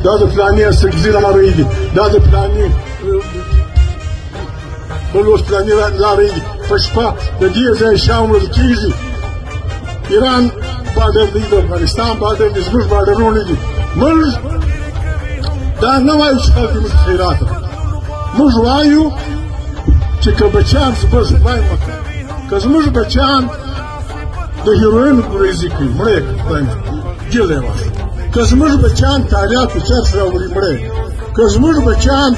دا د فلاني استقزي لارې دي، دا د فلاني بل اوس فلاني لارې دي. په شپه د دې ځای شام وړل کېږي. ایران بارډر دی، د افغانستان بارډر دی، زموږ بارډرونه دي. موږ دا نه وایو چې خلک موږ خیرات موږ وایو چې که بچیان زموږ خدای وکړي، که زموږ بچیان د هیروین ګریزي کوي مړه یې خدای جیل یې واخلي، که زموږ بچیان تاریخ په چرس راوړي مړه یې، که زموږ بچیان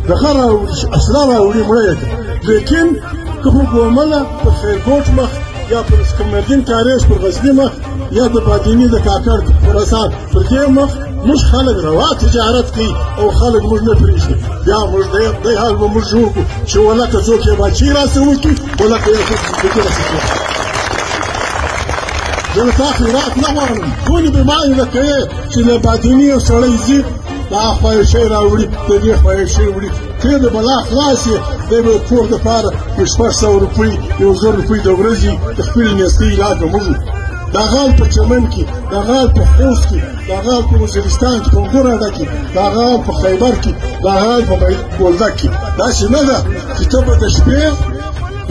دغه راوړي اصلا راوړي مړه یې. لیکن که په ګومله په خیرکوټ مخ یا پر سکمردین کاریز پر غزني مخ یا د بادیني د کاکړ خراسان پر دې مخ موږ خلک روا تجارت کوي او خلک موږ نه پرېږدي. بیا موږ دی حال به موږ جوړ کړو چې ولکه څوک یې باچي راسره وکړي، ولکه یې څوک پکې راسره وکړي. زه له تا خیرات نه غواړم. ټولې بیمارۍ لکه یې چې له بادیني یو سړی ځي دا خوا یو شی راوړي، د دې خوا یو شی وړي، ته د بلا خلاص یې. دی به کور دپاره یو 600 روپۍ 1000 روپۍ د ورځې د خپلې میاشتې علاج به موږ دا غال په چمن کې، دا غال په خوست کې، دا غال په وزیرستان کې، په ګوراډه کې، دا غال په خیبر کې، دا غال په بولدک کې. داسې نه ده چې ته به د شپې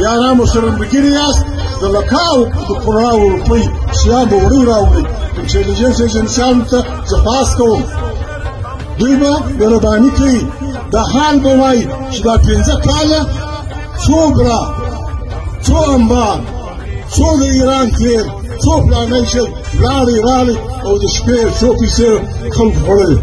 یارانو سره ملګري یاست د لکاو د قراو روپۍ شیان به وړۍ راوړئ. انټلیجنس ایجنسیانو ته زه خواست کوم دوی به مهرباني کوي دا حال به وایي چې دا 15 کاله څو ګرا څو امبار څو د ایران تیر څو فلانی شل لاړې او د شپې څو پیسې خلکو خوړلې.